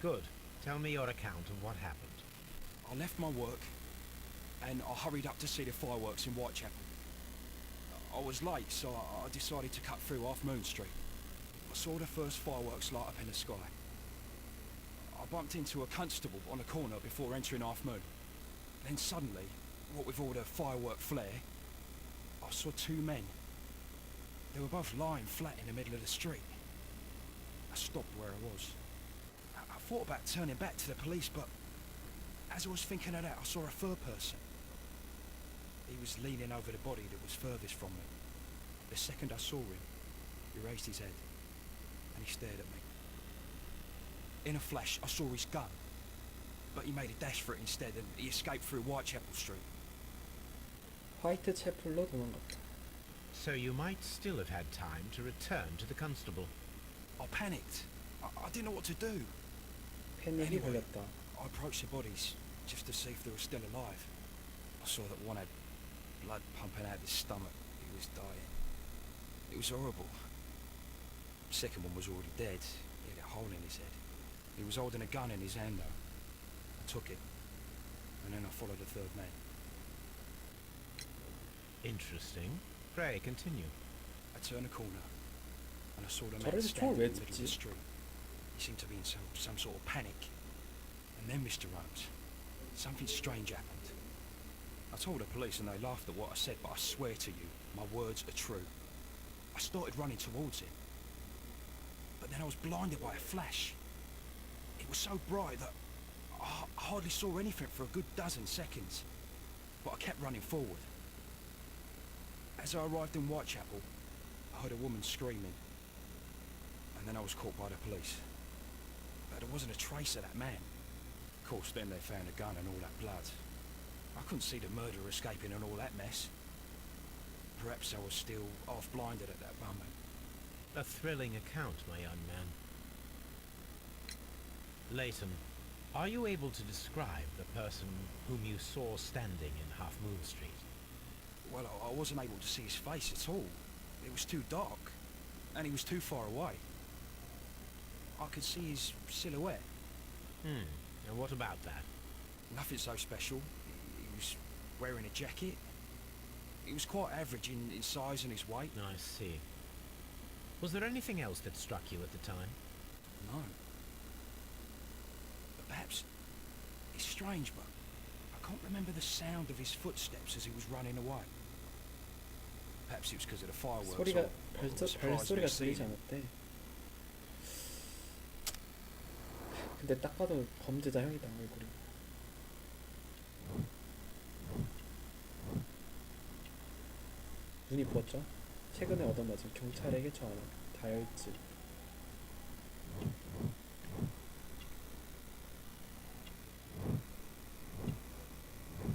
Good. Tell me your account of what happened. I left my work and I hurried up to see the fireworks in Whitechapel. I was late, so I decided to cut through Half Moon Street. I saw the first fireworks light up in the sky. I bumped into a constable on a corner before entering Half Moon. Then suddenly, what with all the firework flare, I saw two men. They were both lying flat in the middle of the street. I stopped where I was. I thought about turning back to the police, but as I was thinking of that, I saw a third person. He was leaning over the body that was furthest from me. The second I saw him, he raised his head and he stared at me. In a flash, I saw his gun, but he made a dash for it instead and he escaped through Whitechapel Street. 화이트채플로 도망갔다. So you might still have had time to return to the constable. I panicked. I didn't know what to do. 패닉이 걸렸다. I approached the bodies just to see if they were still alive. I saw that one had blood pumping out of his stomach. He was dying. It was horrible. The second one was already dead. He had a hole in his head. He was holding a gun in his hand though. I took it, and then I followed the third man. Interesting. Pray, continue. I turned a corner, and I saw the man 저를 standing 왜 in the middle of the 듣지? street. He seemed to be in some sort of panic. And then, Mr. Rhodes, something strange happened. I told the police and they laughed at what I said, but I swear to you, my words are true. I started running towards him. But then I was blinded by a flash. It was so bright that I hardly saw anything for a good dozen seconds. But I kept running forward. As I arrived in Whitechapel, I heard a woman screaming. And then I was caught by the police. But there wasn't a trace of that man. Of course, then they found a gun and all that blood. I couldn't see the murderer escaping and all that mess. Perhaps I was still half-blinded at that moment. A thrilling account, my young man. Leighton, are you able to describe the person whom you saw standing in Half Moon Street? Well, I wasn't able to see his face at all. It was too dark, and he was too far away. I could see his silhouette. And what about that? Nothing so special. He was wearing a jacket. He was quite average in size and his weight. I see. Was there anything else that struck you at the time? No. But perhaps it's strange, but I can't remember the sound of his footsteps as he was running away. Perhaps it was because of the fireworks. 소리가 or the surprise 발소리가 we'd seen. 들리지 않았대. 근데 딱 봐도 범죄자 형이다 얼굴이. 눈이 부었죠? 최근에 얻어맞은 경찰에게 전화. 다혈질.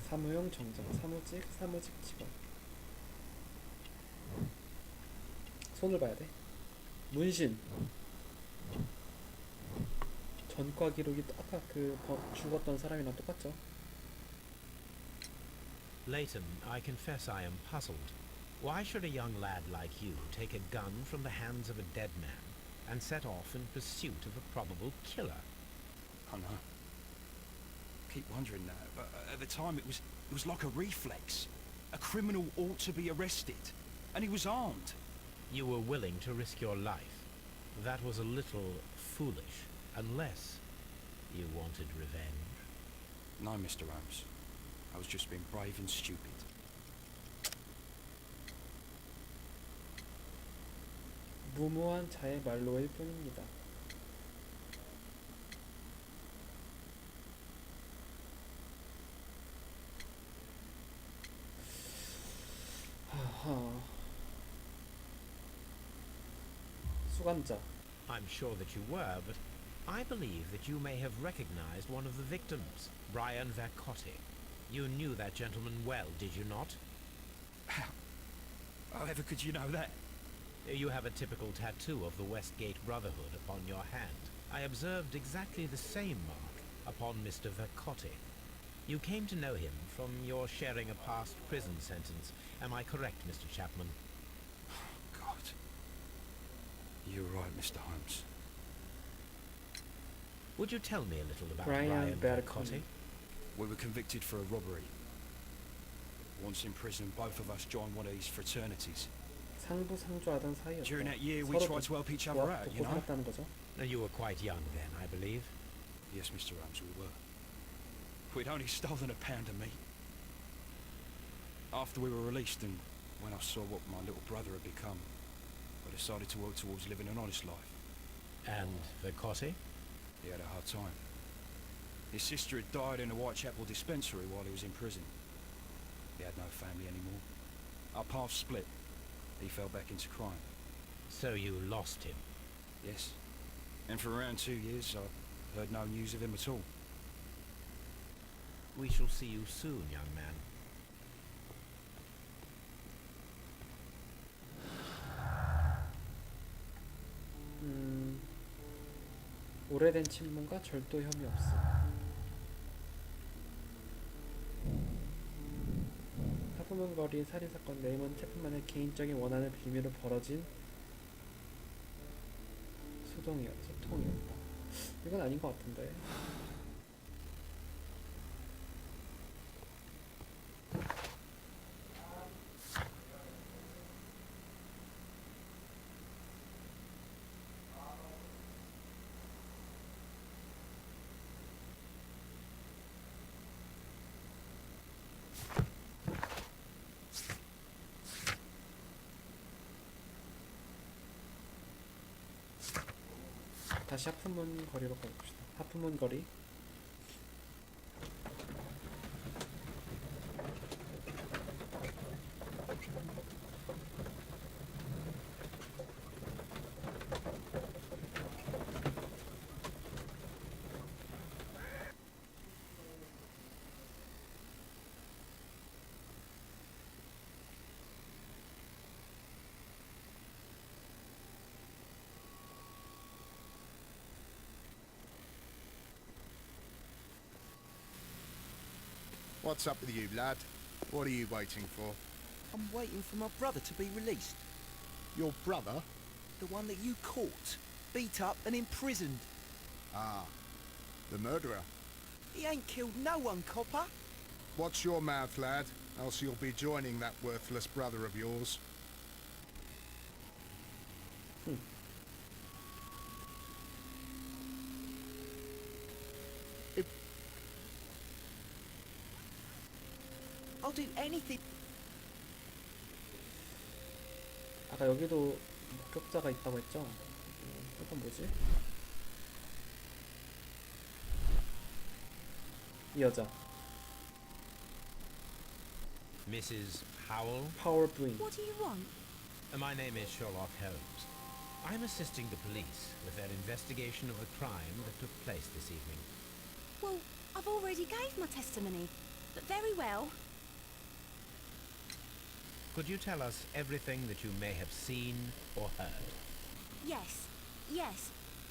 사무용 정장. 사무직 직원. 손을 봐야 돼. 문신. 전과 기록이 아까 그 죽었던 사람이랑 똑같죠? Leighton, I confess I am puzzled. Why should a young lad like you take a gun from the hands of a dead man and set off in pursuit of a probable killer? I know. Keep wondering that, but at the time it was like a reflex. A criminal ought to be arrested, and he was armed. You were willing to risk your life. That was a little foolish, unless you wanted revenge. No, Mr. Holmes. I was just being brave and stupid. 무모한 자의 말로일 뿐입니다. 하하. 수감자. I'm sure that you were, but I believe that you may have recognized one of the victims, Brian Vercotti. You knew that gentleman well, did you not? However could you know that? You have a typical tattoo of the Westgate Brotherhood upon your hand. I observed exactly the same mark upon Mr. Vercotti. You came to know him from your sharing a past prison sentence. Am I correct, Mr. Chapman? Oh, God. You're right, Mr. Holmes. Would you tell me a little about Brian Brian Bercotti? Bercotti? We were convicted for a robbery. Once in prison, both of us joined one of these fraternities. 상부상조하던 사이였다. During that year, we tried to help each other out, you know? 살았다는 거죠. You were quite young then, I believe. Yes, Mr. Holmes, we were. We'd only stolen a pound of meat. After we were released and when I saw what my little brother had become, I decided to work towards living an honest life. And Vercotti? He had a hard time. His sister had died in a Whitechapel dispensary while he was in prison. He had no family anymore. Our paths split. He fell back into crime. So you lost him? Yes. And for around 2 years, I heard no news of him at all. We shall see you soon, young man. 오래된 친분과 절도 혐의 없음. 하부문거리 살인사건 레이먼 체프만의 개인적인 원한을 빌미로 벌어진 소통이었다. 이건 아닌 것 같은데. 다시 하프문 거리로 가봅시다. 하프문 거리. What's up with you, lad? What are you waiting for? I'm waiting for my brother to be released. Your brother? The one that you caught, beat up and imprisoned. Ah, the murderer. He ain't killed no one, copper. Watch your mouth, lad, else you'll be joining that worthless brother of yours. I'll do anything. 아까 여기도 목격자가 있다고 했죠? 이건 뭐지? 이 여자 Mrs. Powell? 파워 부인. What do you want? My name is Sherlock Holmes. I'm assisting the police with their investigation of the crime that took place this evening. Well, I've already gave my testimony, but very well. Could you tell us everything that you may have seen or heard? Yes.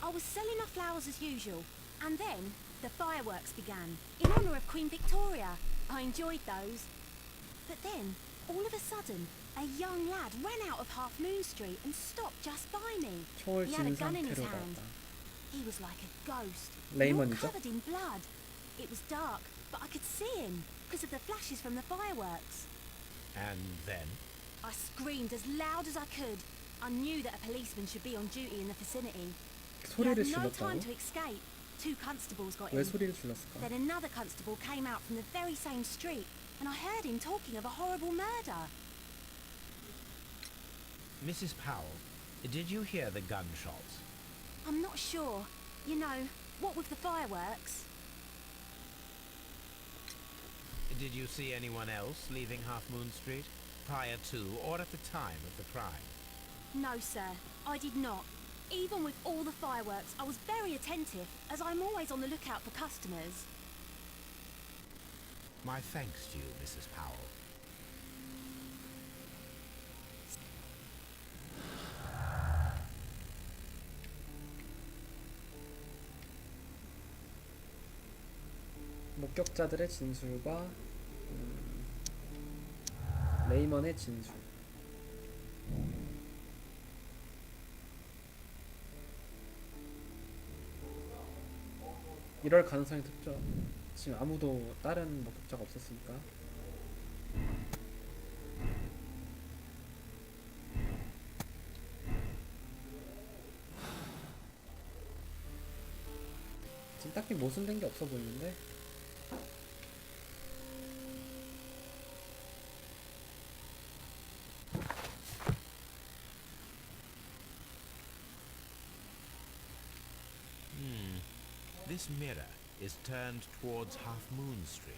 I was selling my flowers as usual, and then the fireworks began, in honour of Queen Victoria. I enjoyed those. But then, all of a sudden, a young lad ran out of Half Moon Street and stopped just by me. 총을 He had a 쥐는 gun in his 상태로 hand. 나왔다. He was like a ghost, all 레이먼이죠? covered in blood. It was dark, but I could see him, because of the flashes from the fireworks. And then? I screamed as loud as I could. I knew that a policeman should be on duty in the vicinity. He had 소리를 no time to 질렀다고? escape. 2 constables got 왜 in. 소리를 질렀을까? Then another constable came out from the very same street, and I heard him talking of a horrible murder. Mrs. Powell, did you hear the gunshots? I'm not sure. You know, what with the fireworks? Did you see anyone else leaving Half Moon Street, prior to or at the time of the crime? No, sir, I did not. Even with all the fireworks, I was very attentive, as I'm always on the lookout for customers. My thanks to you, Mrs. Powell. 목격자들의 진술과 레이먼의 진술. 이럴 가능성이 높죠. 지금 아무도 다른 목격자가 없었으니까. 지금 딱히 모순된 게 없어 보이는데. This mirror is turned towards Half Moon Street.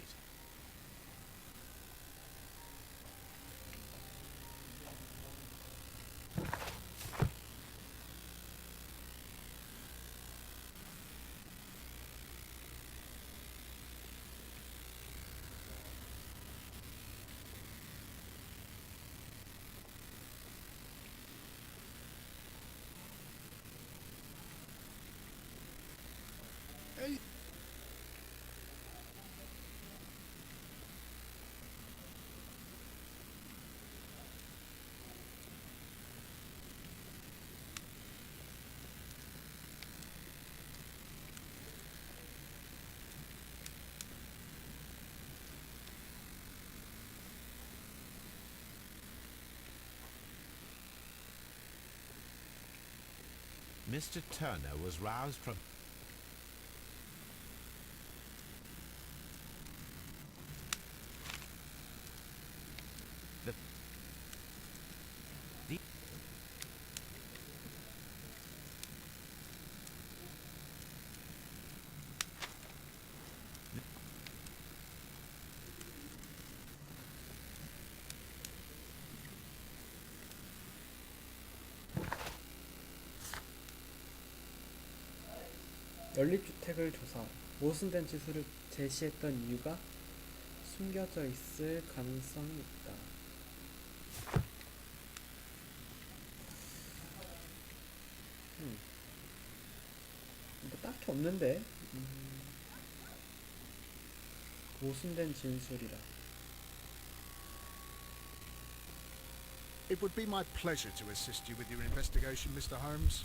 Mr. Turner was roused from the 연립주택을 조사. 모순된 지수를 제시했던 이유가 숨겨져 있을 가능성이 있다. 뭐 딱히 없는데. 모순된 진술이라. It would be my pleasure to assist you with your investigation, Mr. Holmes.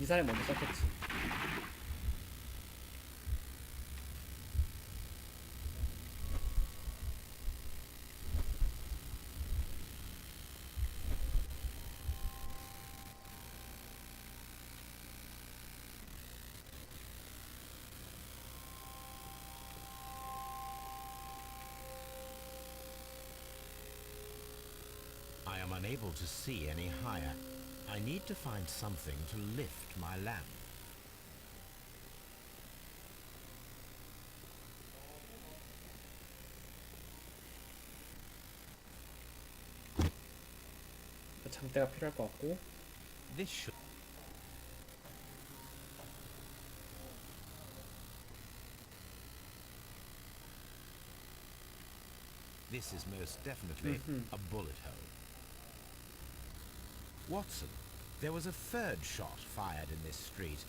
이 사람이 먼저 썼겠지. I am unable to see any higher. I need to find something to lift my lamp. 장대가 필요할 것 같고. This should... This is most definitely a bullet hole. Watson, there was a third shot fired in this street.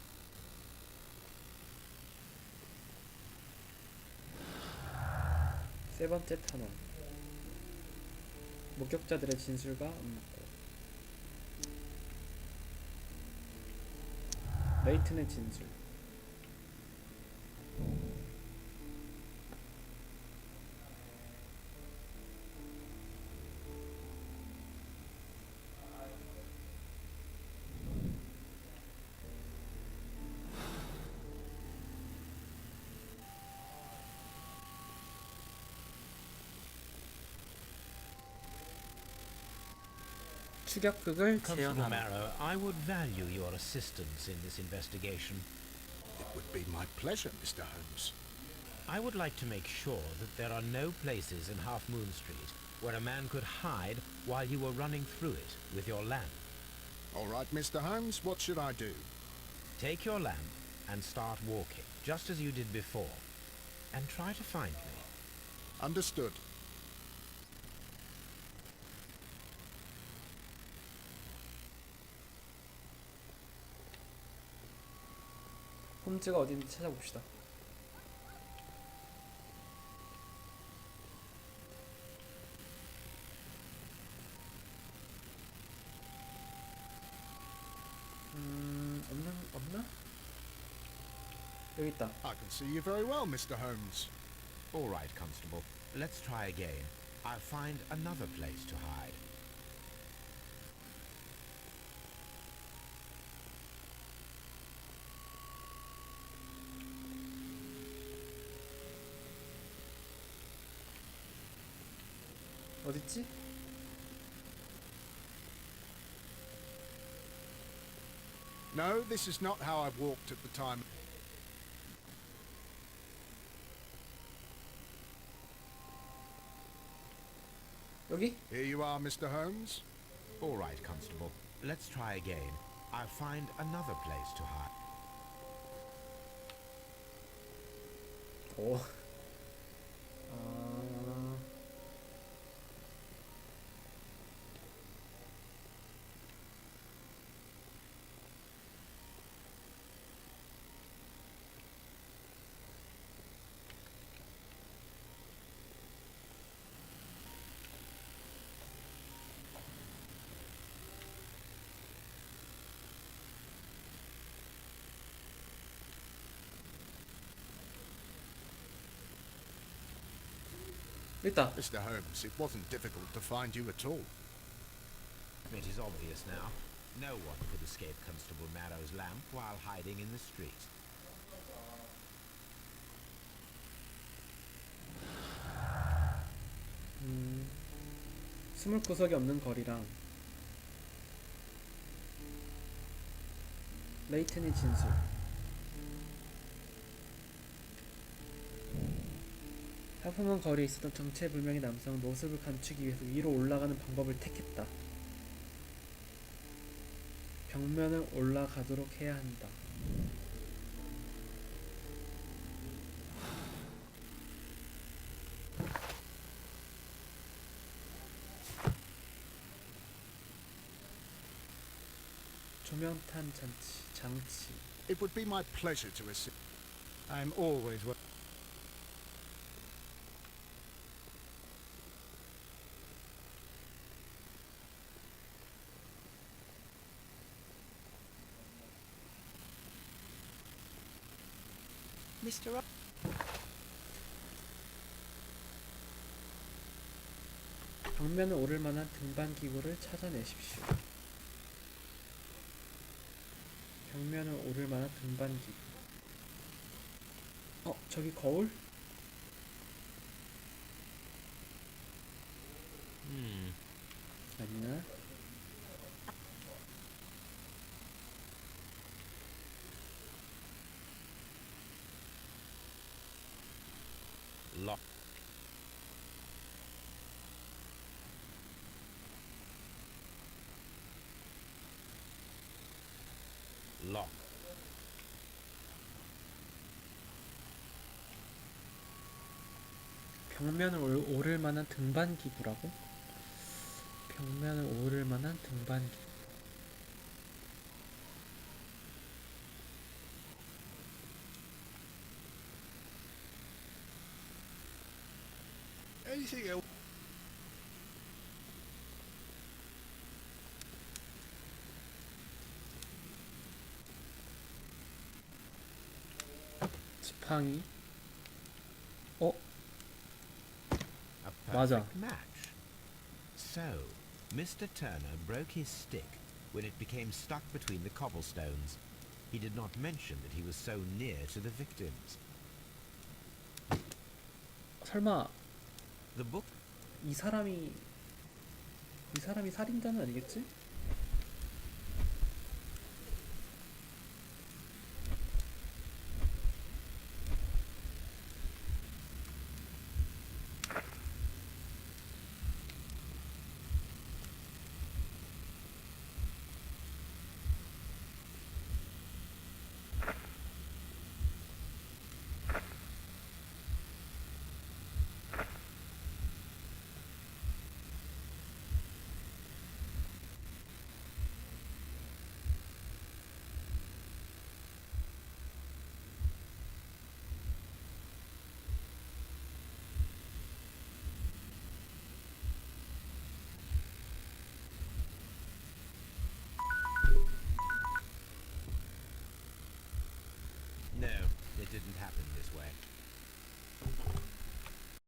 세 번째 탄원. 목격자들의 진술과 안 맞고. 레이튼의 진술. 추격극을 Constable 재현하라. Marrow, I would value your assistance in this investigation. It would be my pleasure, Mr. Holmes. I would like to make sure that there are no places in Half Moon Street where a man could hide while you were running through it with your lamp. All right, Mr. Holmes, what should I do? Take your lamp and start walking, just as you did before. And try to find me. Understood. 홈즈가 어딘지 찾아봅시다. 없나? 여기 있다. I can see you very well, Mr. Holmes. All right, Constable. Let's try again. I'll find another place to hide. 어딨지? No, this is not how I walked at the time. 여기? Here you are, Mr. Holmes. All right, Constable. Let's try again. I'll find another place to hide. 오. 있다. Mr. Holmes, it wasn't difficult to find you at all. It is obvious now. No one could escape Constable Marrow's lamp while hiding in the street. 숨을 구석이 없는 거리랑 레이튼의 진술. 하품은 거리에 있었던 정체불명의 남성은 모습을 감추기 위해서 위로 올라가는 방법을 택했다. 벽면을 올라가도록 해야 한다. 조명탄 장치. It would be my pleasure to assist. I'm always well. Mr. 벽면을 오를 만한 등반 기구를 찾아내십시오. 벽면을 오를 만한 등반 기구. 저기 거울? 아니야. Lock. Lock. 벽면을 오를 만한 등반 기구라고? 벽면을 오를 만한 등반 기구. Anything else? 지팡이. A 맞아. perfect match. So, Mr. Turner broke his stick when it became stuck between the cobblestones. He did not mention that he was so near to the victims. 설마 The book 이 사람이 살인자는 아니겠지?